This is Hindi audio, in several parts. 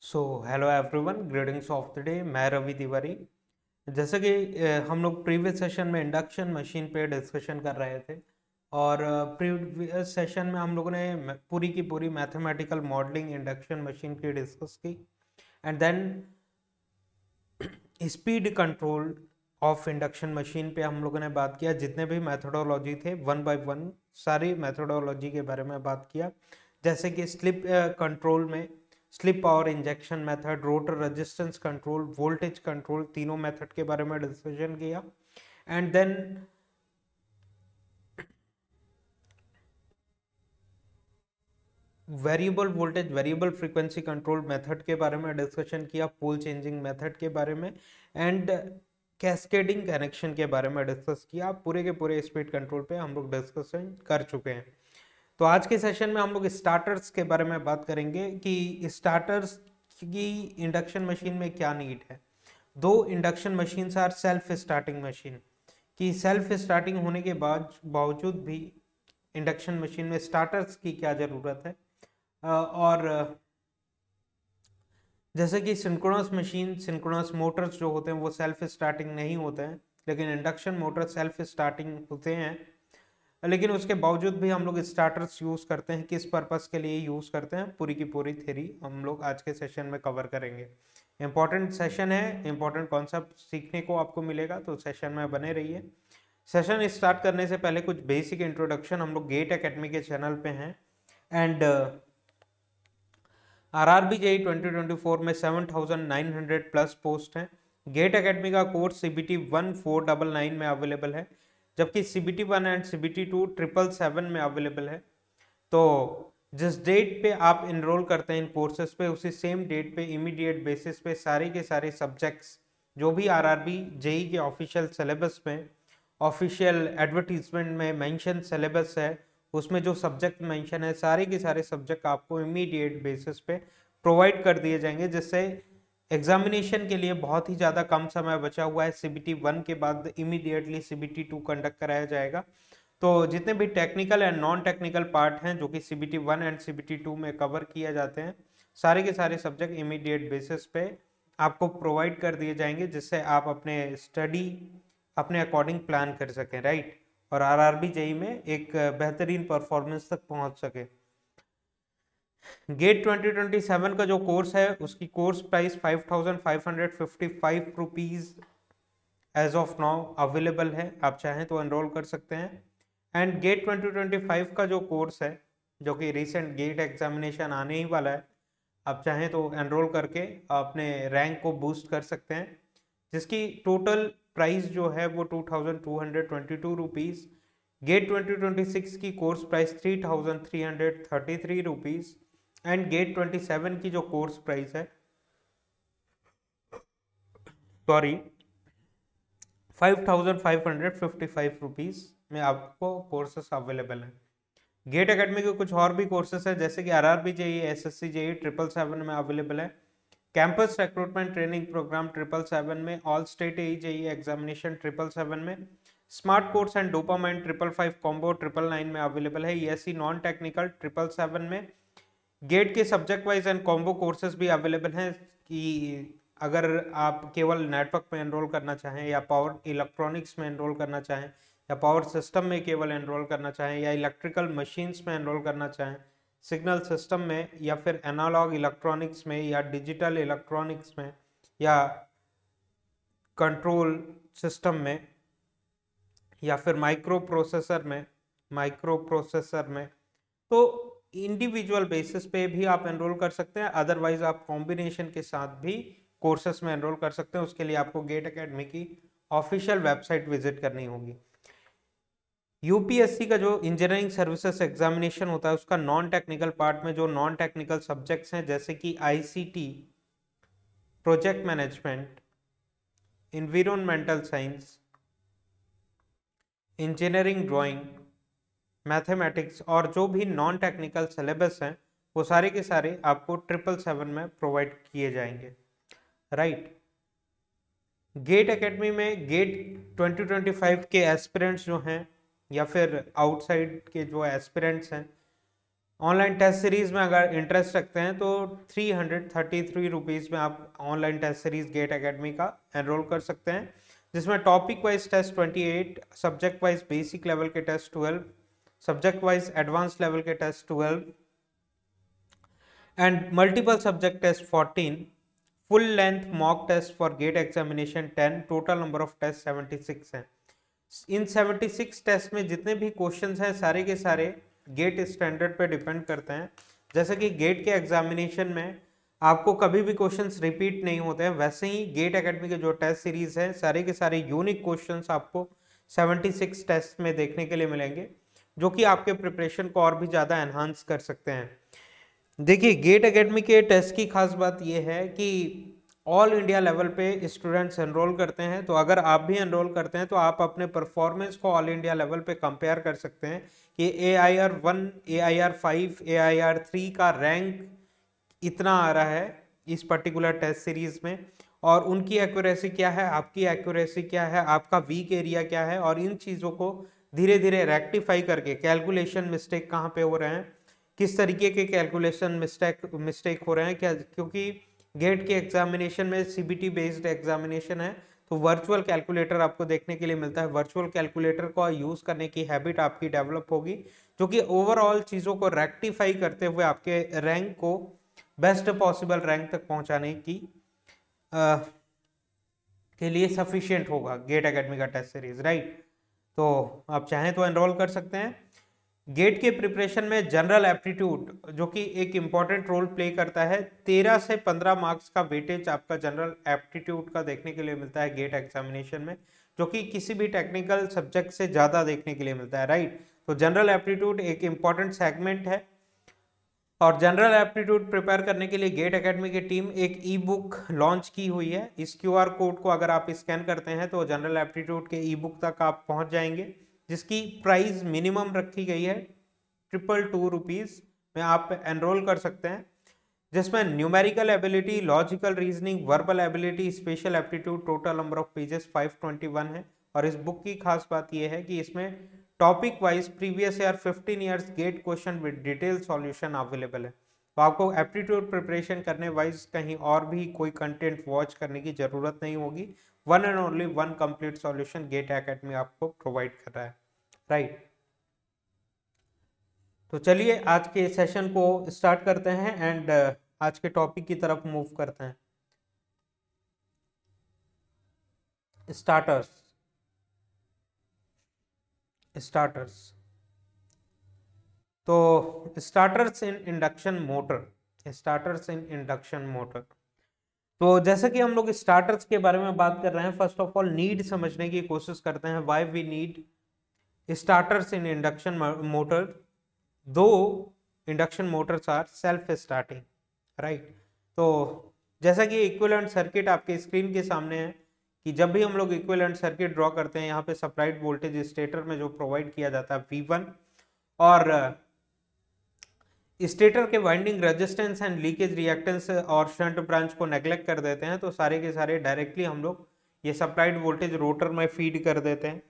So hello everyone, greetings of the day. मैं रवि तिवारी। जैसे कि हम लोग प्रीवियस सेशन में इंडक्शन मशीन पे डिस्कशन कर रहे थे और प्रीवियस सेशन में हम लोगों ने पूरी की पूरी मैथमेटिकल मॉडलिंग इंडक्शन मशीन की डिस्कस की and then speed control of induction machine पे हम लोगों ने बात किया। जितने भी मैथडोलॉजी थे वन बाय वन सारी मैथडोलॉजी के बारे में बात किया, जैसे कि स्लिप कंट्रोल में slip power injection method, rotor resistance control, voltage control, तीनों मेथड के बारे में डिस्कशन किया। And then variable voltage variable frequency control method के बारे में डिस्कशन किया, पोल चेंजिंग मेथड के बारे में एंड कैस्केडिंग कनेक्शन के बारे में डिस्कस किया। पूरे के पूरे स्पीड कंट्रोल पे हम लोग डिस्कशन कर चुके हैं। तो आज के सेशन में हम लोग स्टार्टर्स के बारे में बात करेंगे कि स्टार्टर्स की इंडक्शन मशीन में क्या नीड है। Though induction machines are self starting machine, कि सेल्फ स्टार्टिंग होने के बावजूद भी इंडक्शन मशीन में स्टार्टर्स की क्या ज़रूरत है। और जैसे कि सिंक्रोनस मोटर्स जो होते हैं वो सेल्फ स्टार्टिंग नहीं होते हैं, लेकिन इंडक्शन मोटर सेल्फ स्टार्टिंग होते हैं। लेकिन उसके बावजूद भी हम लोग स्टार्टर्स यूज़ करते हैं। किस पर्पस के लिए यूज़ करते हैं, पूरी की पूरी थ्योरी हम लोग आज के सेशन में कवर करेंगे। इंपॉर्टेंट सेशन है, इंपॉर्टेंट कॉन्सेप्ट सीखने को आपको मिलेगा, तो सेशन में बने रहिए। सेशन स्टार्ट करने से पहले कुछ बेसिक इंट्रोडक्शन। हम लोग गेट एकेडमी के चैनल पे हैं एंड आरआरबी जेई 2024 में 7,900 प्लस पोस्ट हैं। गेट एकेडमी का कोर्स CBT 1499 में अवेलेबल है, जबकि CBT 1 एंड CBT 2 777 में अवेलेबल है। तो जिस डेट पे आप इनरोल करते हैं इन कोर्सेज पे, उसी सेम डेट पे इमीडिएट बेसिस पे सारे के सारे सब्जेक्ट्स जो भी आरआरबी जेई के ऑफिशियल सिलेबस में, ऑफिशियल एडवर्टीजमेंट में मेंशन सिलेबस है, उसमें जो सब्जेक्ट मेंशन है सारे के सारे सब्जेक्ट आपको इमीडिएट बेसिस पे प्रोवाइड कर दिए जाएंगे, जिससे एग्जामिनेशन के लिए बहुत ही ज़्यादा कम समय बचा हुआ है। CBT 1 के बाद इमीडिएटली CBT 2 कंडक्ट कराया जाएगा। तो जितने भी technical and non technical part हैं जो कि CBT 1 एंड CBT 2 में कवर किए जाते हैं, सारे के सारे सब्जेक्ट इमीडिएट बेसिस पे आपको प्रोवाइड कर दिए जाएंगे, जिससे आप अपने स्टडी अपने अकॉर्डिंग प्लान कर सकें, राइट, और आरआरबी जेई में एक बेहतरीन परफॉर्मेंस तक पहुंच सके। गेट 2027 का जो कोर्स है उसकी course price 5,555 rupees as of now available है। आप चाहें तो एनरोल कर सकते हैं। एंड गेट 2025 का जो कोर्स है, जो कि रिसेंट गेट एग्जामिनेशन आने ही वाला है, आप चाहें तो एनरोल करके अपने रैंक को बूस्ट कर सकते हैं, जिसकी टोटल प्राइस जो है वो 2,222 रुपीज़। गेट 2026 की course price 3,333 rupees and GATE 27 की जो कोर्स प्राइस है, सॉरी, 5,555 रुपीज़ में आपको कोर्सेस अवेलेबल हैं। गेट एकेडमी के कुछ और भी कोर्सेस हैं, जैसे कि आरआरबी जेई, SSC जेई 777 में अवेलेबल है। कैंपस रिक्रूटमेंट ट्रेनिंग प्रोग्राम 777 में, ऑल स्टेट जेई एग्जामिनेशन 777 में, smart course and dopamine 555 combo 999 में अवेलेबल है। ESC नॉन टेक्निकल 777 में। गेट के subject wise and combo courses भी अवेलेबल हैं, कि अगर आप केवल नेटवर्क में एनरोल करना चाहें, या पावर इलेक्ट्रॉनिक्स में एनरोल करना चाहें, या पावर सिस्टम में केवल एनरोल करना चाहें, या इलेक्ट्रिकल मशीन्स में एनरोल करना चाहें, सिग्नल सिस्टम में, या फिर एनालॉग इलेक्ट्रॉनिक्स में, या डिजिटल इलेक्ट्रॉनिक्स में, या कंट्रोल सिस्टम में, या फिर माइक्रो प्रोसेसर में, तो इंडिविजुअल बेसिस पे भी आप एनरोल कर सकते हैं। अदरवाइज आप कॉम्बिनेशन के साथ भी कोर्सेस में एनरोल कर सकते हैं। उसके लिए आपको गेट एकेडमी की ऑफिशियल वेबसाइट विजिट करनी होगी। यूपीएससी का जो इंजीनियरिंग सर्विसेज एग्जामिनेशन होता है, उसका नॉन टेक्निकल पार्ट में जो नॉन टेक्निकल सब्जेक्ट्स हैं, जैसे कि ICT, project management, environmental science, engineering drawing, mathematics, और जो भी नॉन टेक्निकल सिलेबस हैं वो सारे के सारे आपको 777 में प्रोवाइड किए जाएंगे, राइट। गेट एकेडमी में गेट 2025 के एस्पिरेंट्स जो हैं, या फिर आउटसाइड के जो एस्पिरेंट्स हैं, ऑनलाइन टेस्ट सीरीज में अगर इंटरेस्ट रखते हैं तो 333 रुपीज़ में आप online test series GATE academy का एनरोल कर सकते हैं, जिसमें topic wise test 28, subject wise basic level के test 12, subject wise advance level के test 12 and multiple subject test 14, full length mock test for GATE examination 10, total number of test 76 हैं। इन 76 टेस्ट में जितने भी क्वेश्चंस हैं सारे के सारे गेट स्टैंडर्ड पे डिपेंड करते हैं। जैसे कि गेट के एग्जामिनेशन में आपको कभी भी क्वेश्चंस रिपीट नहीं होते हैं, वैसे ही गेट एकेडमी के जो टेस्ट सीरीज है सारे के सारे यूनिक क्वेश्चंस आपको 76 टेस्ट में देखने के लिए मिलेंगे, जो कि आपके प्रिपरेशन को और भी ज़्यादा एनहांस कर सकते हैं। देखिए, गेट एकेडमी के टेस्ट की खास बात यह है कि ऑल इंडिया लेवल पे स्टूडेंट्स एनरोल करते हैं, तो अगर आप भी एनरोल करते हैं तो आप अपने परफॉर्मेंस को ऑल इंडिया लेवल पे कंपेयर कर सकते हैं कि AIR 1, AIR 5, AIR 3 का रैंक इतना आ रहा है इस पर्टिकुलर टेस्ट सीरीज में, और उनकी एक्यूरेसी क्या है, आपकी एक्यूरेसी क्या है, आपका वीक एरिया क्या है, और इन चीज़ों को धीरे धीरे रेक्टिफाई करके कैलकुलेशन मिस्टेक कहाँ पे हो रहे हैं, किस तरीके के कैलकुलेशन मिस्टेक हो रहे हैं क्या, क्योंकि गेट के एग्जामिनेशन में CBT बेस्ड एग्जामिनेशन है, तो वर्चुअल कैलकुलेटर आपको देखने के लिए मिलता है। वर्चुअल कैलकुलेटर को यूज करने की हैबिट आपकी डेवलप होगी, जो कि ओवरऑल चीज़ों को रेक्टिफाई करते हुए आपके रैंक को बेस्ट पॉसिबल रैंक तक पहुंचाने की के लिए सफिशिएंट होगा गेट एकेडमी का टेस्ट सीरीज, राइट। तो आप चाहें तो एनरोल कर सकते हैं। गेट के प्रिपरेशन में जनरल एप्टीट्यूड, जो कि एक इम्पॉर्टेंट रोल प्ले करता है, 13 से 15 मार्क्स का वेटेज आपका जनरल एप्टीट्यूड का देखने के लिए मिलता है गेट एग्जामिनेशन में, जो कि किसी भी टेक्निकल सब्जेक्ट से ज़्यादा देखने के लिए मिलता है, राइट। तो जनरल एप्टीट्यूड एक इम्पॉर्टेंट सेगमेंट है, और जनरल एप्टीट्यूड प्रिपेयर करने के लिए गेट एकेडमी की टीम एक ई बुक लॉन्च की हुई है। इस QR कोड को अगर आप स्कैन करते हैं तो जनरल एप्टीट्यूड के ई बुक तक आप पहुंच जाएंगे, जिसकी प्राइस मिनिमम रखी गई है 222 रुपीज़ में आप एनरोल कर सकते हैं, जिसमें numerical ability, logical reasoning, verbal ability, special aptitude, total number of pages 521 है। और इस बुक की खास बात यह है कि इसमें topic wise previous year 15 years GATE question with detail solution available है, तो आपको एप्टीट्यूड प्रिपरेशन करने वाइज कहीं और भी कोई कंटेंट वॉच करने की जरूरत नहीं होगी। One and only one complete solution GATE academy आपको प्रोवाइड कर रहा है, राइट। तो चलिए आज के सेशन को स्टार्ट करते हैं एंड आज के टॉपिक की तरफ मूव करते हैं। स्टार्टर्स तो स्टार्टर्स इन इंडक्शन मोटर, तो जैसा कि हम लोग स्टार्टर्स के बारे में बात कर रहे हैं, फर्स्ट ऑफ ऑल नीड समझने की कोशिश करते हैं, why we need starters in induction motor. Though induction motors are self starting, right. तो जैसा कि इक्विवेलेंट सर्किट आपके स्क्रीन के सामने है कि जब भी हम लोग इक्विवेलेंट सर्किट ड्रॉ करते हैं, यहाँ पे सप्लाइड वोल्टेज स्टेटर में जो प्रोवाइड किया जाता है V1, और स्टेटर के winding resistance and leakage reactance और शंट ब्रांच को नेग्लेक्ट कर देते हैं, तो सारे के सारे डायरेक्टली हम लोग ये सप्लाइड वोल्टेज रोटर में फीड कर देते हैं।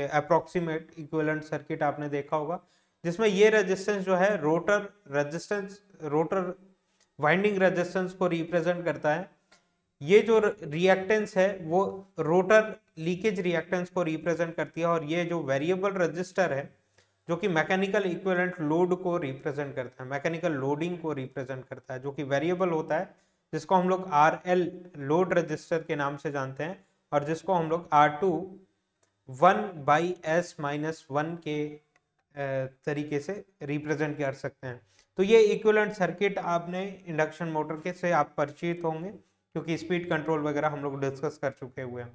अप्रोक्सीमेट इक्विवेलेंट सर्किट आपने देखा होगा, जिसमें ये रेजिस्टेंस जो है रोटर वाइंडिंग रेजिस्टेंस को रिप्रेजेंट करता है, ये जो रिएक्टेंस है वो रोटर लीकेज रिएक्टेंस को रिप्रेजेंट करती है, और ये जो वेरिएबल रजिस्टर है जो कि मैकेनिकल इक्विवेलेंट लोड को रिप्रेजेंट करता है, मैकेनिकल लोडिंग को रिप्रेजेंट करता है, जो कि वेरिएबल होता है, जिसको हम लोग RL लोड रजिस्टर के नाम से जानते हैं, और जिसको हम लोग R2 1/S-1 के तरीके से रिप्रेजेंट कर सकते हैं। तो ये इक्विवेलेंट सर्किट आपने इंडक्शन मोटर के से आप परिचित होंगे, क्योंकि स्पीड कंट्रोल वगैरह हम लोग डिस्कस कर चुके हुए हैं,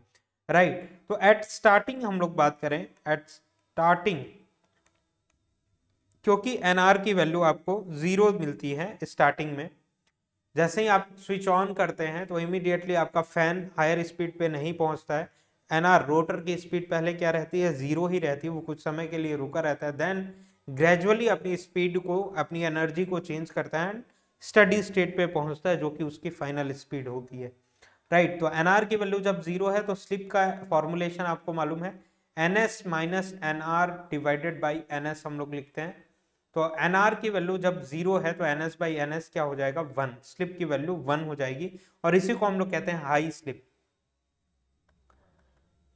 राइट। तो एट स्टार्टिंग हम लोग बात करें, एट स्टार्टिंग क्योंकि NR की वैल्यू आपको 0 मिलती है स्टार्टिंग में, जैसे ही आप स्विच ऑन करते हैं तो इमीडिएटली आपका फैन हायर स्पीड पे नहीं पहुंचता है। NR रोटर की स्पीड पहले क्या रहती है, 0 ही रहती है, वो कुछ समय के लिए रुका रहता है, देन ग्रेजुअली अपनी स्पीड को, अपनी एनर्जी को चेंज करता है, स्टडी स्टेट पे पहुंचता है, जो कि उसकी फाइनल स्पीड होती है, राइट। तो NR की वैल्यू जब 0 है तो स्लिप का फॉर्मुलेशन आपको मालूम है, NS - NR divided by NS हम लोग लिखते हैं। तो एनआर की वैल्यू जब 0 है तो एनएस बाई एनएस क्या हो जाएगा 1, स्लिप की वैल्यू 1 हो जाएगी, और इसी को हम लोग कहते हैं हाई स्लिप,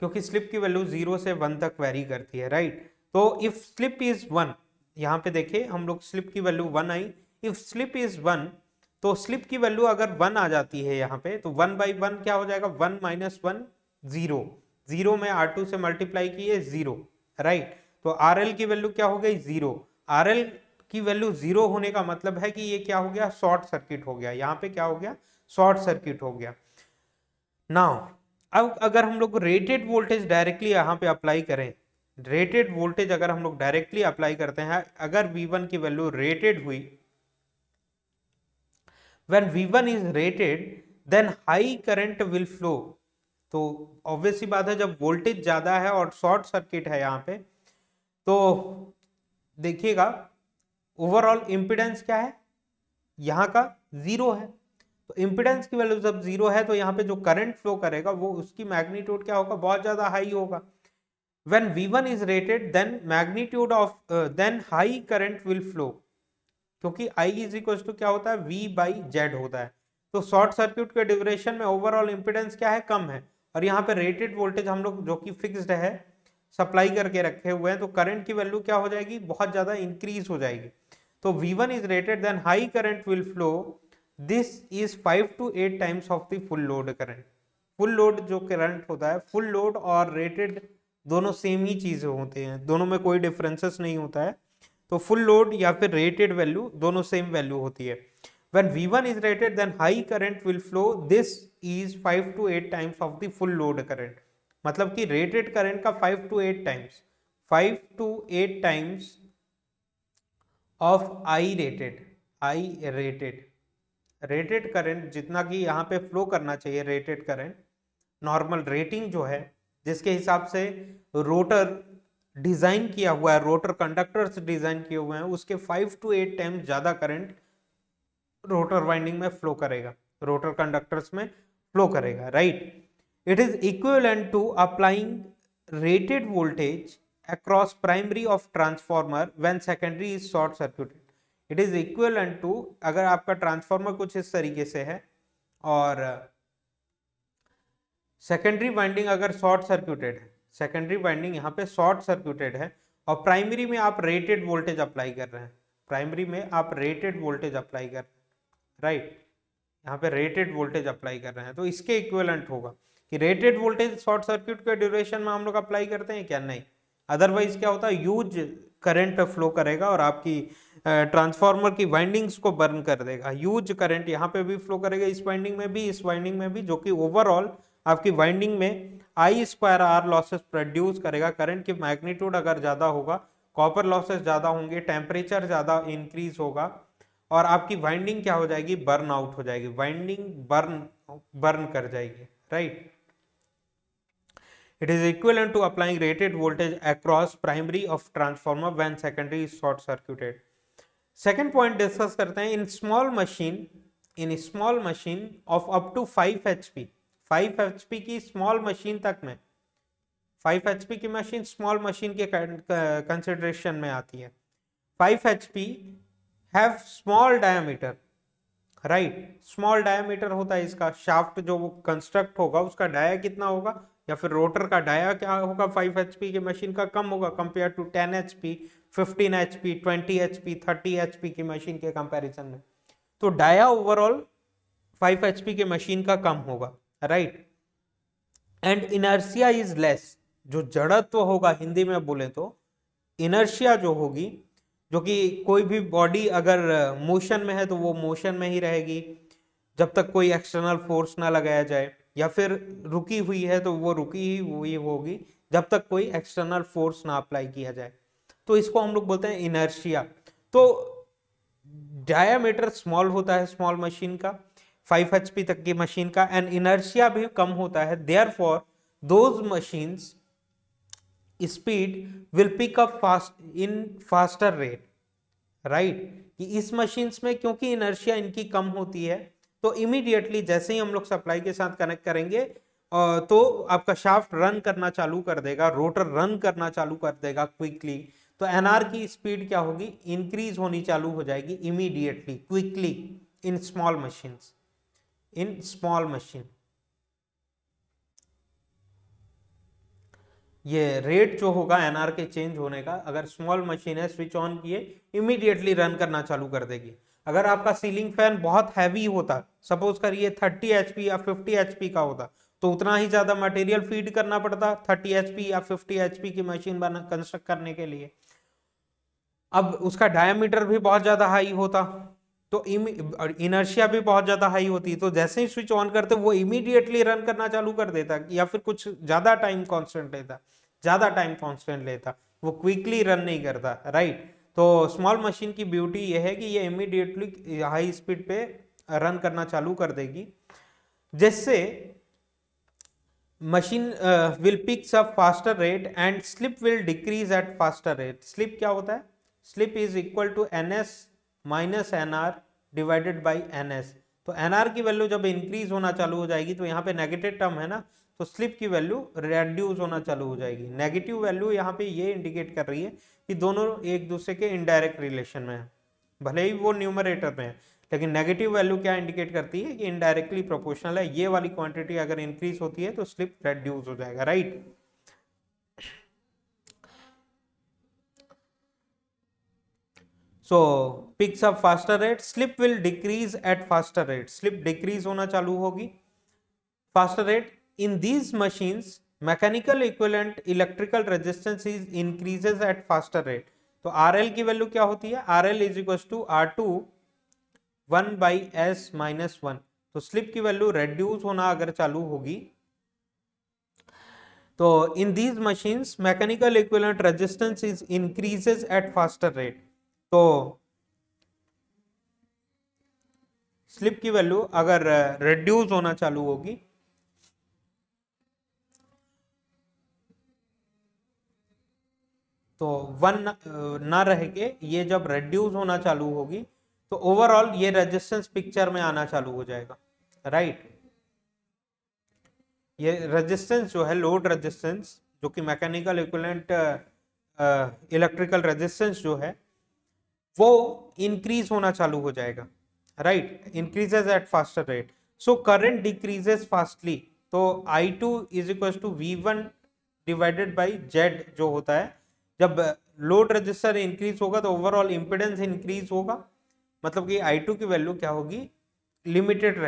क्योंकि स्लिप की वैल्यू 0 से 1 तक वेरी करती है, राइट। तो इफ स्लिप इज 1, यहाँ पे देखिए हम लोग स्लिप की value 1 I, if slip is 1, तो स्लिप की वैल्यू अगर 1 आ जाती है यहाँ पे, तो 1 बाई 1 क्या हो जाएगा 1 माइनस 1 0, 0 में R2 से मल्टीप्लाई किए 0, राइट। तो RL की वैल्यू क्या हो गई 0, RL की वैल्यू 0 होने का मतलब है कि ये क्या हो गया शॉर्ट सर्किट हो गया, यहाँ पे क्या हो गया शॉर्ट सर्किट हो गया। नाउ अब अगर हम लोग रेटेड वोल्टेज डायरेक्टली यहाँ पे अप्लाई करें, रेटेड वोल्टेज अगर हम लोग डायरेक्टली अप्लाई करते हैं, अगर V1 की वैल्यू रेटेड हुई, when V1 is rated then high current will flow, तो ऑब्वियस सी बात है जब वोल्टेज ज्यादा है और शॉर्ट सर्किट है यहाँ पे, तो देखिएगा ओवरऑल इंपिडेंस क्या है यहाँ का 0 है, तो इंपिडेंस की वैल्यू जब 0 है तो यहाँ पे जो करंट फ्लो करेगा वो उसकी मैग्नीट्यूड क्या होगा बहुत ज्यादा हाई होगा। When V1 is rated then magnitude of then high current will flow, क्योंकि I इज इक्वल टू क्या होता है V बाई जेड होता है, तो शॉर्ट सर्किट के ड्यूरेशन में ओवरऑल इंपिडेंस क्या है कम है, और यहाँ पे रेटेड वोल्टेज हम लोग जो कि फिक्स्ड है सप्लाई करके रखे हुए हैं, तो करंट की वैल्यू क्या हो जाएगी बहुत ज्यादा इंक्रीज हो जाएगी। तो V1 is rated then high current will flow, this is 5 to 8 times of the full load current. Full load जो करंट होता है, फुल लोड और रेटेड दोनों सेम ही चीजें होते हैं, दोनों में कोई डिफरेंसेस नहीं होता है, तो फुल लोड या फिर रेटेड वैल्यू दोनों सेम वैल्यू होती है। When V1 is rated then high current will flow, this is 5 to 8 times of the full load current, मतलब कि रेटेड करंट का 5 to 8 times, 5 to 8 times of I rated, rated current जितना कि यहाँ पे फ्लो करना चाहिए, रेटेड करंट नॉर्मल रेटिंग जो है जिसके हिसाब से रोटर डिजाइन किया हुआ है, रोटर कंडक्टर्स डिजाइन किए हुए हैं, उसके 5 to 8 टाइम्स ज्यादा करंट रोटर वाइंडिंग में फ्लो करेगा, रोटर कंडक्टर्स में फ्लो करेगा, right. It is equivalent to applying rated voltage across primary of transformer when secondary is short circuited. It is equivalent to, अगर आपका ट्रांसफॉर्मर कुछ इस तरीके से है और सेकेंडरी वाइंडिंग अगर शॉर्ट सर्किटेड है, सेकेंडरी वाइंडिंग यहाँ पे शॉर्ट सर्किटेड है और प्राइमरी में आप रेटेड वोल्टेज अप्लाई कर रहे हैं, प्राइमरी में आप रेटेड वोल्टेज अप्लाई कर रहे हैं, राइट, यहाँ पे रेटेड वोल्टेज अप्लाई कर रहे हैं, तो इसके इक्विवेलेंट होगा कि रेटेड वोल्टेज शॉर्ट सर्किट के ड्यूरेशन में हम लोग अप्लाई करते हैं क्या, नहीं, अदरवाइज क्या होता है ह्यूज करंट फ्लो करेगा और आपकी ट्रांसफार्मर की वाइंडिंग्स को बर्न कर देगा, ह्यूज करंट यहाँ पे भी फ्लो करेगा, इस वाइंडिंग में भी, इस वाइंडिंग में भी, जो कि ओवरऑल आपकी वाइंडिंग में I square R losses produce करेगा। करंट की मैग्नीट्यूड अगर ज्यादा होगा, कॉपर लॉसेस ज्यादा होंगे, टेम्परेचर ज्यादा इंक्रीज होगा और आपकी वाइंडिंग क्या हो जाएगी बर्न आउट हो जाएगी, वाइंडिंग बर्न कर जाएगी, right. It is equivalent to applying rated voltage across primary of transformer when secondary is short circuited. Second point discuss करते हैं, in small machine of up to 5 HP, 5 HP की स्मॉल मशीन तक में, 5 HP की मशीन स्मॉल मशीन के कंसिडरेशन में आती है। 5 HP have small diameter, right, small diameter होता है इसका, शाफ्ट जो वो कंस्ट्रक्ट होगा उसका डाया कितना होगा या फिर रोटर का डाया क्या होगा 5 HP की मशीन का कम होगा compare to 10 HP, 15 HP, 20 HP, 30 HP की मशीन के कंपैरिजन में, तो डाया ओवरऑल 5 HP की मशीन का कम होगा, right. And inertia is less, जो जड़त्व होगा हिंदी में बोले तो इनर्शिया जो होगी, जो कि कोई भी बॉडी अगर मोशन में है तो वो मोशन में ही रहेगी जब तक कोई एक्सटर्नल फोर्स ना लगाया जाए, या फिर रुकी हुई है तो वो रुकी ही हुई होगी जब तक कोई एक्सटर्नल फोर्स ना अप्लाई किया जाए, तो इसको हम लोग बोलते हैं इनर्शिया। तो डायमीटर स्मॉल होता है स्मॉल मशीन का, 5 HP तक की मशीन का, एंड इनर्शिया भी कम होता है, therefore those machines speed will pick up fast in faster rate, right, कि इस मशीन्स में क्योंकि इनर्शिया इनकी कम होती है तो इमीडिएटली जैसे ही हम लोग सप्लाई के साथ कनेक्ट करेंगे तो आपका शाफ्ट रन करना चालू कर देगा, रोटर रन करना चालू कर देगा क्विकली, तो एनआर की स्पीड क्या होगी, इंक्रीज होनी चालू हो जाएगी immediately, quickly in small machines, in small machine. ये रेट जो होगा एनआर के चेंज होने का, अगर स्मॉल मशीन है स्विच ऑन किए इमीडिएटली रन करना चालू कर देगी। अगर आपका सीलिंग फैन बहुत हैवी होता, सपोज करिए 30 एचपी या 50 एचपी का होता, तो उतना ही ज्यादा मटेरियल फीड करना पड़ता 30 एचपी या 50 एचपी की मशीन बना कंस्ट्रक्ट करने के लिए। अब उसका डायमीटर भी बहुत ज्यादा हाई होता, तो इनर्शिया भी बहुत ज्यादा हाई होती, तो जैसे ही स्विच ऑन करते वो इमीडिएटली रन करना चालू कर देता, या फिर कुछ ज्यादा टाइम कांस्टेंट लेता, वो क्विकली रन नहीं करता, राइट। तो स्मॉल मशीन की ब्यूटी ये है कि ये इमीडिएटली हाई स्पीड पे रन करना चालू कर देगी, जिससे machine will picks up faster rate and slip will decrease at faster rate. Slip क्या होता है, slip is equal to ns minus nr divided by ns। तो nr की वैल्यू जब इंक्रीज होना चालू हो जाएगी, तो यहाँ पे नेगेटिव टर्म है ना, तो स्लिप की वैल्यू रेड्यूस होना चालू हो जाएगी। नेगेटिव वैल्यू यहाँ पे ये इंडिकेट कर रही है कि दोनों एक दूसरे के इनडायरेक्ट रिलेशन में है, भले ही वो न्यूमरेटर में है, लेकिन नेगेटिव वैल्यू क्या इंडिकेट करती है कि इनडायरेक्टली प्रोपोर्शनल है। ये वाली क्वांटिटी अगर इंक्रीज होती है तो स्लिप रेड्यूस हो जाएगा, right. So picks up faster rate, slip will decrease at faster rate, slip decrease होना चालू होगी faster rate। In these machines mechanical equivalent electrical resistance is increases at faster rate। तो RL की वैल्यू क्या होती है, RL is equals to R2 1 by S minus 1। तो स्लिप की वैल्यू रेड्यूस होना अगर चालू होगी, तो in these machines mechanical equivalent resistance is increases at faster rate। तो स्लिप की वैल्यू अगर रिड्यूस होना चालू होगी, तो 1 ना रह के ये जब रिड्यूस होना चालू होगी, तो ओवरऑल ये रेजिस्टेंस पिक्चर में आना चालू हो जाएगा, राइट। ये रेजिस्टेंस जो है, लोड रेजिस्टेंस, जो कि मैकेनिकल इक्विवेलेंट इलेक्ट्रिकल रेजिस्टेंस जो है, वो इंक्रीज होना चालू हो जाएगा, right, increases at faster rate. So current decreases fastly, तो I2 is equal to V1 divided by Z जो होता है। जब लोड रजिस्टर इंक्रीज होगा तो ओवरऑल इंपेडेंस इंक्रीज होगा, मतलब कि I2 की वैल्यू क्या होगी, लिमिटेड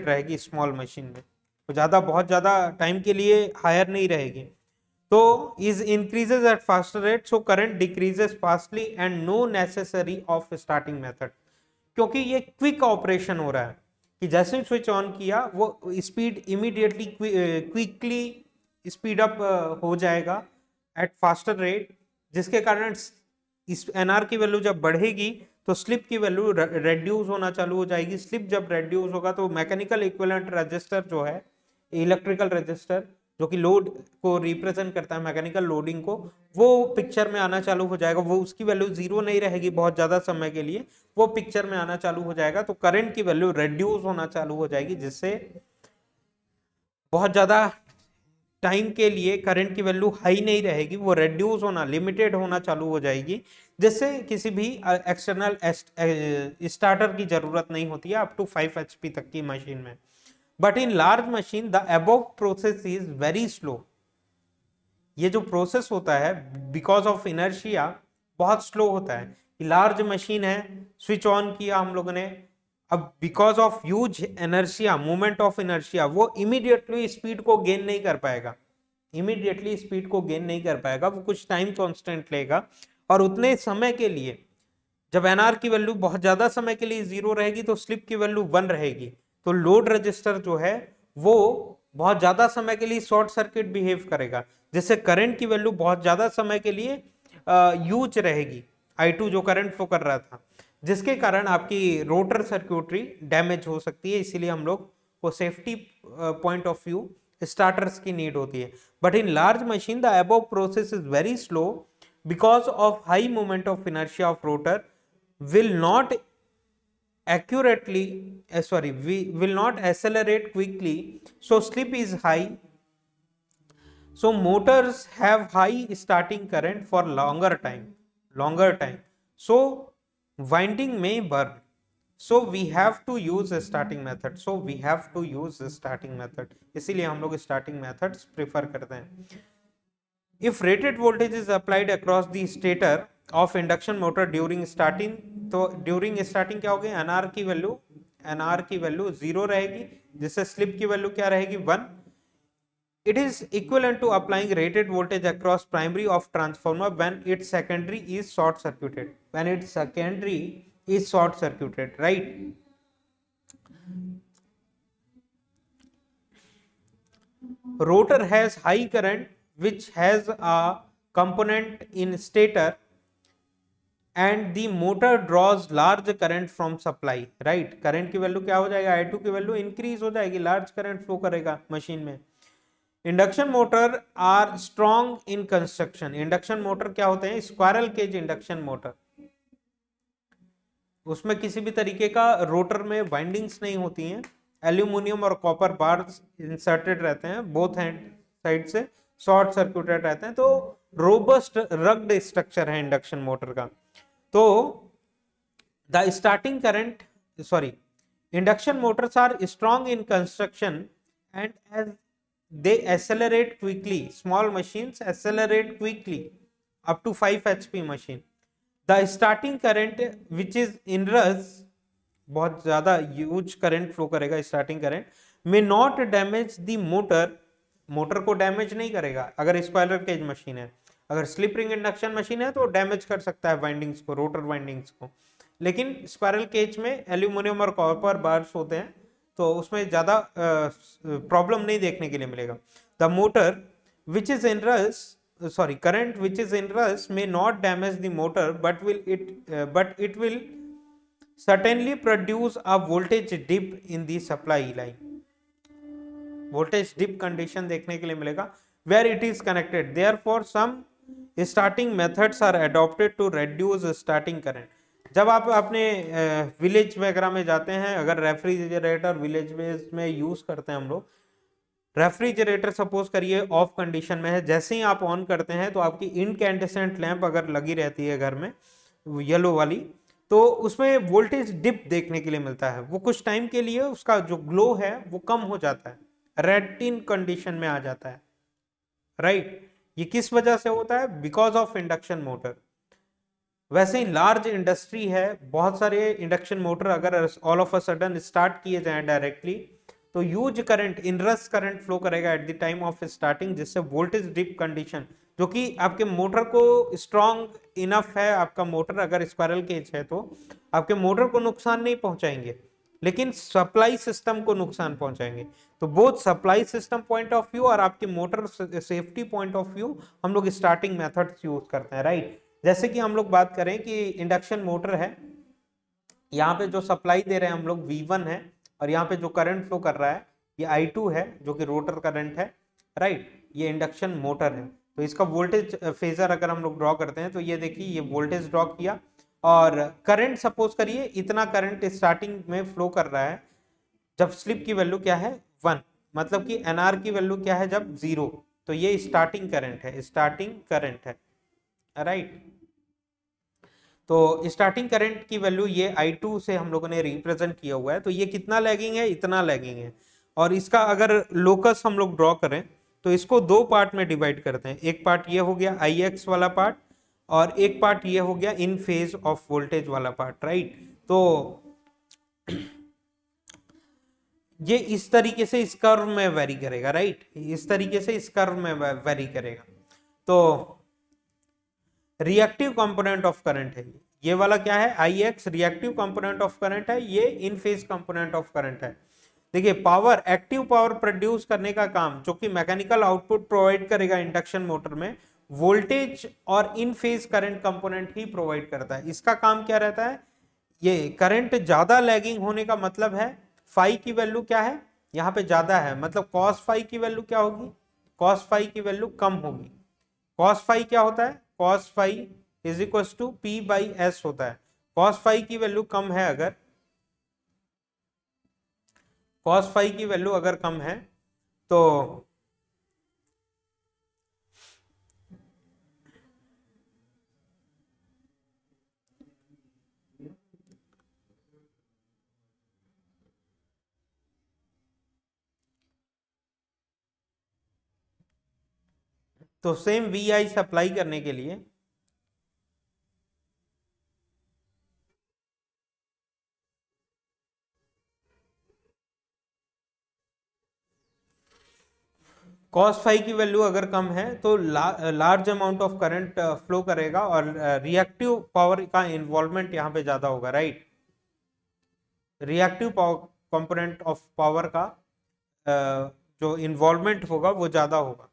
रहेगी स्मॉल मशीन में, तो ज्यादा बहुत ज्यादा टाइम के लिए हायर नहीं रहेगी। तो is increases at faster rate, so current decreases fastly and no necessary of starting method. क्योंकि ये क्विक ऑपरेशन हो रहा है कि जैसे ही स्विच ऑन किया वो speed immediately quickly speed up हो जाएगा एट फास्टर रेट, जिसके कारण इस एनआर की वैल्यू जब बढ़ेगी तो स्लिप की वैल्यू रेड्यूस होना चालू हो जाएगी। स्लिप जब रेड्यूस होगा तो मैकेनिकल इक्विवेलेंट रजिस्टर जो है, इलेक्ट्रिकल रजिस्टर जो कि लोड को रिप्रेजेंट करता है, मैकेनिकल लोडिंग को, वो पिक्चर में आना चालू हो जाएगा। वो उसकी वैल्यू जीरो नहीं रहेगी बहुत ज्यादा समय के लिए, वो पिक्चर में आना चालू हो जाएगा। तो करंट की वैल्यू रेड्यूस होना चालू हो जाएगी, जिससे बहुत ज्यादा टाइम के लिए करंट की वैल्यू हाई नहीं रहेगी, वो रेड्यूस होना, लिमिटेड होना चालू हो जाएगी, जिससे किसी भी एक्सटर्नल स्टार्टर की जरूरत नहीं होती है अप टू 5 HP तक की मशीन में। But in large machine the above process is very slow. ये जो प्रोसेस होता है बिकॉज ऑफ इनर्शिया बहुत स्लो होता है। लार्ज मशीन है, स्विच ऑन किया हम लोगों ने, अब because of huge inertia, movement of inertia, वो इमीडिएटली स्पीड को गेन नहीं कर पाएगा, वो कुछ टाइम कांस्टेंट लेगा। और उतने समय के लिए जब एनआर की वैल्यू बहुत ज्यादा समय के लिए 0 रहेगी तो स्लिप की वैल्यू 1 रहेगी, तो लोड रजिस्टर जो है वो बहुत ज्यादा समय के लिए शॉर्ट सर्किट बिहेव करेगा, जिससे करंट की वैल्यू बहुत ज्यादा समय के लिए यूज रहेगी, I2 जो करंट फ्लो कर रहा था, जिसके कारण आपकी रोटर सर्क्यूटरी डैमेज हो सकती है। इसीलिए हम लोग को safety point of view starters की नीड होती है। But in large machine the above process is very slow because of high movement of inertia of rotor will not accelerate quickly, so slip is high, So motors have high starting current for longer time. So winding may burn. So we have to use a starting method. इसीलिए हम लोग starting methods prefer करते हैं. If rated voltage is applied across the stator of induction motor during starting, तो during starting क्या होगी, NR की वैल्यू 0 रहेगी, जिससे स्लिप की वैल्यू क्या रहेगी 1. It is equivalent to applying rated voltage across primary of transformer when its secondary is short circuited. Right? Rotor has high current which has a component in stator and the motor draws large current from supply. Right? Current की वैल्यू क्या हो जाएगा, I2 की वैल्यू इंक्रीज हो जाएगी, लार्ज करंट फ्लो करेगा मशीन में. Induction motor are strong in construction. Induction motor क्या होते हैं, स्क्वायरल केज इंडक्शन मोटर. उसमें किसी भी तरीके का रोटर में वाइंडिंग्स नहीं होती हैं. एल्यूमिनियम और कॉपर बार्स इंसर्टेड रहते हैं, बोथ हैंड साइड से शॉर्ट सर्क्यूटेड रहते हैं. तो रोबस्ट रग्ड स्ट्रक्चर है इंडक्शन मोटर का. तो the starting current induction motors are strong in construction and as they accelerate quickly. Small machines accelerate quickly up to 5 HP machine. The starting current which is inrush, बहुत ज्यादा ह्यूज करंट फ्लो करेगा starting current, may not damage the motor को डैमेज नहीं करेगा. अगर स्क्वायरल केज मशीन है, अगर स्लिप रिंग इंडक्शन मशीन है तो डैमेज कर सकता है वाइंडिंग्स को, रोटर वाइंडिंग्स को. लेकिन स्क्वायरल केज में एल्यूमिनियम और कॉपर बार्स होते हैं तो उसमें ज्यादा प्रॉब्लम नहीं देखने के लिए मिलेगा. The motor which is in rush, current which is in rush may not damage the motor but it will certainly produce a voltage dip in the supply line. Voltage dip condition देखने के लिए मिलेगा where it is connected. Therefore some starting methods are adopted to reduce starting current. जब आप अपने विलेज वगैरह में जाते हैं, अगर रेफ्रिजरेटर विलेज में यूज करते हैं हम लोग, रेफ्रिजरेटर सपोज करिए ऑफ कंडीशन में है, जैसे ही आप ऑन करते हैं तो आपकी इनकैंडेसेंट लैंप अगर लगी रहती है घर में येलो वाली, तो उसमें वोल्टेज डिप देखने के लिए मिलता है. वो कुछ टाइम के लिए उसका जो ग्लो है वो कम हो जाता है, रेड टिन कंडीशन में आ जाता है. राइट? ये किस वजह से होता है? Because of induction motor. वैसे ही लार्ज इंडस्ट्री है, बहुत सारे इंडक्शन मोटर अगर all of a sudden start किए जाएं डायरेक्टली तो huge current, inrush current flow करेगा at the time of starting, जिससे वोल्टेज डिप कंडीशन, जो कि आपके मोटर को स्ट्रॉन्ग इनफ है, आपका मोटर अगर स्क्वायरल केज है तो आपके मोटर को नुकसान नहीं पहुंचाएंगे लेकिन सप्लाई सिस्टम को नुकसान पहुंचाएंगे. तो both supply system point of view और आपके motor safety point of view हम लोग स्टार्टिंग मेथड्स यूज करते हैं. राइट? जैसे कि हम लोग बात करें कि इंडक्शन मोटर है, यहाँ पे जो सप्लाई दे रहे हैं हम लोग V1 है और यहाँ पे जो करंट फ्लो कर रहा है ये I2 है जो कि रोटर करंट है. राइट? ये इंडक्शन मोटर है. तो इसका वोल्टेज फेजर अगर हम लोग ड्रॉ करते हैं तो ये देखिए, ये वोल्टेज ड्रॉ किया और करंट सपोज करिए इतना करंट स्टार्टिंग में फ्लो कर रहा है जब स्लिप की वैल्यू क्या है 1, मतलब कि NR की वैल्यू क्या है जब 0, तो ये स्टार्टिंग करंट है. राइट? तो स्टार्टिंग करंट की वैल्यू ये I2 से हम लोगों ने रिप्रेजेंट किया हुआ है. तो ये कितना लैगिंग है? इतना लैगिंग है. और इसका अगर लोकस हम लोग ड्रॉ करें तो इसको दो पार्ट में डिवाइड करते हैं. एक पार्ट ये हो गया IX वाला पार्ट और एक पार्ट ये हो गया इन फेज ऑफ वोल्टेज वाला पार्ट. राइट? तो ये इस तरीके से इस कर्व में वेरी करेगा. राइट? इस तरीके से इस कर्व में वेरी करेगा. तो रिएक्टिव कंपोनेंट ऑफ करंट है ये वाला, क्या है? IX reactive component of current है, ये इन फेज कंपोनेंट ऑफ करंट है. देखिए, पावर, एक्टिव पावर प्रोड्यूस करने का काम जो कि मैकेनिकल आउटपुट प्रोवाइड करेगा इंडक्शन मोटर में, वोल्टेज और इन फेज करंट कंपोनेंट ही प्रोवाइड करता है. इसका काम क्या रहता है? ये करंट ज्यादा लैगिंग होने का मतलब है फाई की वैल्यू क्या है यहाँ पे ज्यादा है, मतलब कॉस फाई की वैल्यू क्या होगी? कॉस फाई की वैल्यू कम होगी. कॉस फाई क्या होता है? Cos phi is equal to P by S होता है. कॉस फाई की वैल्यू कम है, अगर कॉस फाई की वैल्यू अगर कम है तो तो सेम वी आई सप्लाई करने के लिए cos फाई की वैल्यू अगर कम है तो large amount of current flow करेगा और रिएक्टिव पावर का इन्वॉल्वमेंट यहाँ पे ज्यादा होगा, right. Reactive component of power का जो इन्वॉल्वमेंट होगा वो ज्यादा होगा।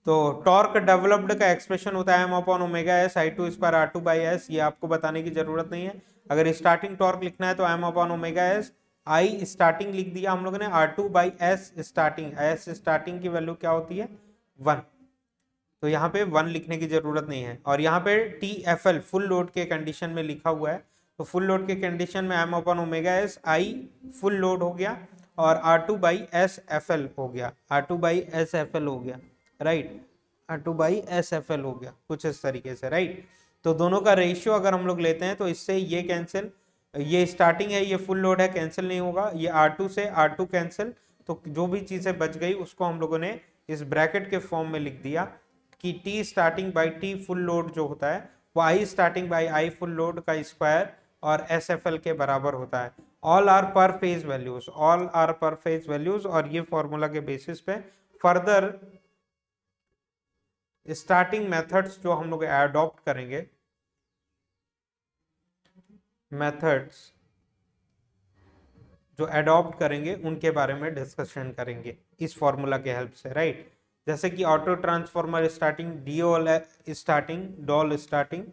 तो टॉर्क डेवलप्ड का एक्सप्रेशन होता है M upon omega S I two square R two by S, ये आपको बताने की जरूरत नहीं है। अगर स्टार्टिंग टॉर्क लिखना है तो M upon omega S I starting लिख दिया हम लोगों ने, R two by S starting, S starting की वैल्यू क्या होती है 1, तो यहाँ पे 1 लिखने की जरूरत नहीं है। और यहाँ पे T F L full load के कंडीशन में लिखा हुआ है, तो फुल लोड के कंडीशन में M upon omega S I full load हो गया और R two by S F L हो गया, R two by S F L हो गया, right, R two by S F L हो गया कुछ इस तरीके से, राइट। तो दोनों का रेशियो अगर हम लोग लेते हैं तो इससे ये कैंसिल, ये स्टार्टिंग है ये फुल लोड है कैंसिल नहीं होगा, ये R2 से R2 कैंसिल, तो जो भी चीजें बच गई उसको हम लोगों ने इस ब्रैकेट के फॉर्म में लिख दिया कि T starting by T full load जो होता है वो I starting by I full load का स्क्वायर और SFL के बराबर होता है। ऑल आर पर फेज वैल्यूज, ऑल आर पर फेज वैल्यूज, और ये फॉर्मूला के बेसिस पे फर्दर स्टार्टिंग मेथड्स जो हम लोग एडॉप्ट करेंगे, मेथड्स जो एडॉप्ट करेंगे उनके बारे में डिस्कशन करेंगे इस फॉर्मूला के हेल्प से, राइट। जैसे कि auto transformer starting, DOL starting, DOL starting,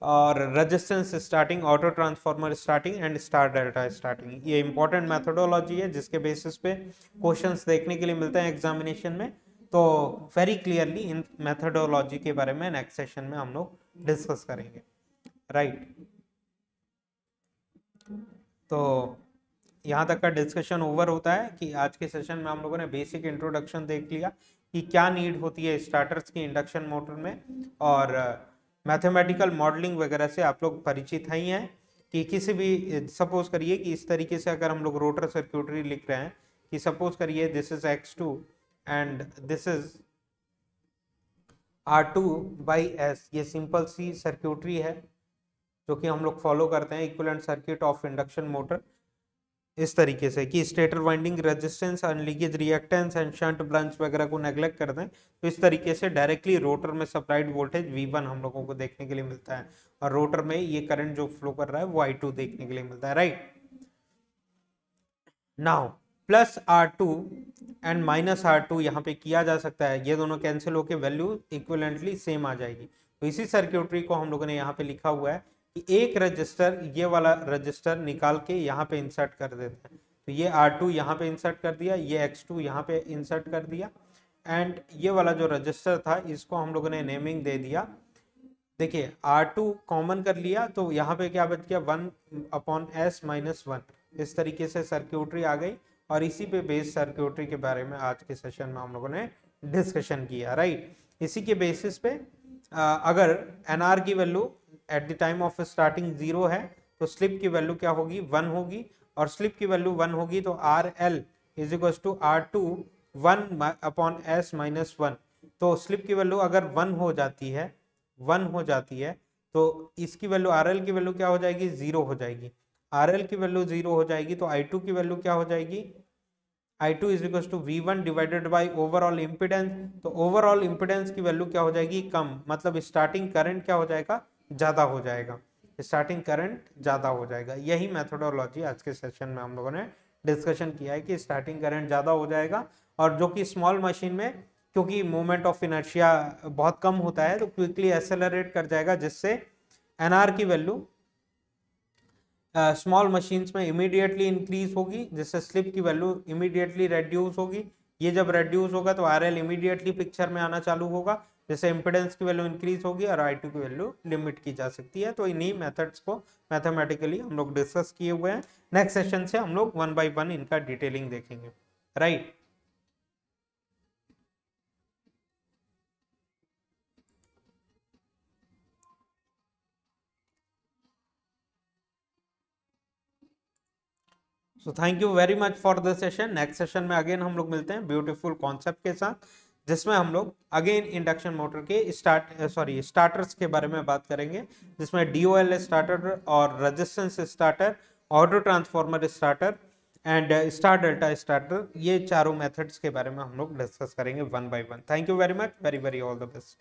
और resistance starting, auto transformer starting and star delta starting. ये इंपॉर्टेंट मेथोडोलॉजी है जिसके बेसिस पे क्वेश्चंस देखने के लिए मिलते हैं एग्जामिनेशन में। तो वेरी क्लियरली इन मेथोडोलॉजी के बारे में नेक्स्ट सेशन में हम लोग डिस्कस करेंगे, राइट। तो यहाँ तक का डिस्कशन ओवर होता है कि आज के सेशन में हम लोगों ने बेसिक इंट्रोडक्शन देख लिया कि क्या नीड होती है स्टार्टर्स की इंडक्शन मोटर में, और मैथमेटिकल मॉडलिंग वगैरह से आप लोग परिचित ही हैं कि किसी भी, सपोज करिए कि इस तरीके से अगर हम लोग रोटर सर्क्यूटरी लिख रहे हैं कि सपोज करिए this is x2 and this is R2 by S, ये सिंपल सी सर्क्यूटरी है जो कि हम लोग फॉलो करते हैं, equivalent circuit of induction motor, इस तरीके से कि stator winding resistance, and leakage reactance and shunt branch वगैरह को नेग्लेक्ट कर दें तो इस तरीके से डायरेक्टली रोटर में सप्लाइड वोल्टेज V1 हम लोगों को देखने के लिए मिलता है और रोटर में ये करंट जो फ्लो कर रहा है वो I2 देखने के लिए मिलता है, right. Now plus R2 and minus R2 यहाँ पे किया जा सकता है, ये दोनों कैंसिल होकर वैल्यू इक्विवेलेंटली सेम आ जाएगी। तो इसी सर्क्यूटरी को हम लोगों ने यहाँ पे लिखा हुआ है कि एक रजिस्टर, ये वाला रजिस्टर निकाल के यहाँ पे इंसर्ट कर देते हैं, तो ये R2 यहाँ पे इंसर्ट कर दिया, ये X2 यहाँ पे इंसर्ट कर दिया, एंड ये वाला जो रजिस्टर था इसको हम लोगों ने नेमिंग दे दिया। देखिए R2 कॉमन कर लिया तो यहाँ पे क्या बच गया 1/s माइनस 1, इस तरीके से सर्क्यूटरी आ गई, और इसी पे बेस सर्क्यूटरी के बारे में आज के सेशन में हम लोगों ने डिस्कशन किया, राइट। इसी के बेसिस पे अगर एनआर की value eight the time of starting 0 है तो स्लिप की वैल्यू क्या होगी 1 होगी, और स्लिप की वैल्यू 1 होगी तो R L is equal to R2 1/s minus 1। तो स्लिप की वैल्यू अगर 1 हो जाती है तो इसकी वैल्यू RL की वैल्यू क्या हो जाएगी 0 हो जाएगी, RL की वैल्यू 0 हो जाएगी तो I2 की वैल्यू क्या हो जाएगी, I2 is equal to V1 divided by overall impedance, तो ओवरऑल इम्पिडेंस की वैल्यू क्या हो जाएगी कम, मतलब स्टार्टिंग करंट क्या हो जाएगा ज्यादा हो जाएगा, स्टार्टिंग करंट ज्यादा हो जाएगा। यही मेथोडोलॉजी आज के सेशन में हम लोगों ने डिस्कशन किया है कि स्टार्टिंग करंट ज्यादा हो जाएगा, और जो कि स्मॉल मशीन में क्योंकि मोमेंट ऑफ इनर्शिया बहुत कम होता है तो क्विकली एक्सेलरेट कर जाएगा, जिससे एनआर की वैल्यू स्मॉल मशीन्स में इमीडिएटली इंक्रीज होगी, जिससे स्लिप की वैल्यू इमीडिएटली रेड्यूस होगी। ये जब रेड्यूस होगा तो आरएल इमीडिएटली पिक्चर में आना चालू होगा, जैसे इंपिडेंस की वैल्यू इंक्रीज होगी और I2 की वैल्यू लिमिट की जा सकती है। तो इन्हीं मेथड्स को मैथमेटिकली हम लोग डिस्कस किए हुए हैं। नेक्स्ट सेशन से हम लोग 1 बाय 1 इनका डिटेलिंग देखेंगे, right. So thank you very much for this session. Next session में अगेन हम लोग मिलते हैं ब्यूटीफुल कॉन्सेप्ट के साथ। जिसमें हम लोग अगेन इंडक्शन मोटर के स्टार्टर्स के बारे में बात करेंगे, जिसमें DOL स्टार्टर और resistance starter, auto transformer starter and star delta starter, ये चारों मेथड्स के बारे में हम लोग डिस्कस करेंगे one by one. Thank you very much, very very all the best.